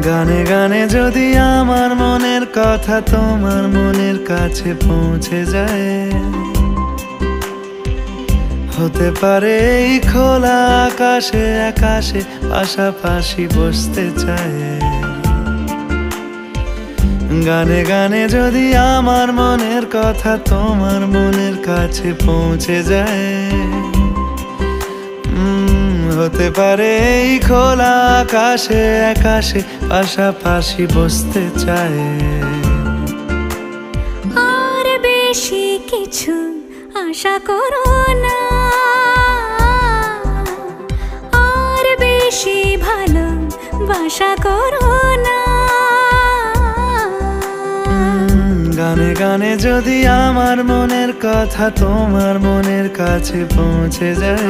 গানে গানে যদি আমার মনের কথা তোমার মনের কাছে পৌঁছে যায়, হতে পারে এই খোলা আকাশে আকাশে পাশাপাশি বসতে চায়। গানে গানে যদি আমার মনের কথা তোমার মনের কাছে পৌঁছে যায়, হতে পারে এই খোলা আকাশে আকাশে পাশাপাশি বসতে চায়। আর বেশি কিছু আশা করো না, আর বেশি ভালোবাসা করো না। গানে গানে যদি আমার মনের কথা তোমার মনের কাছে পৌঁছে যায়,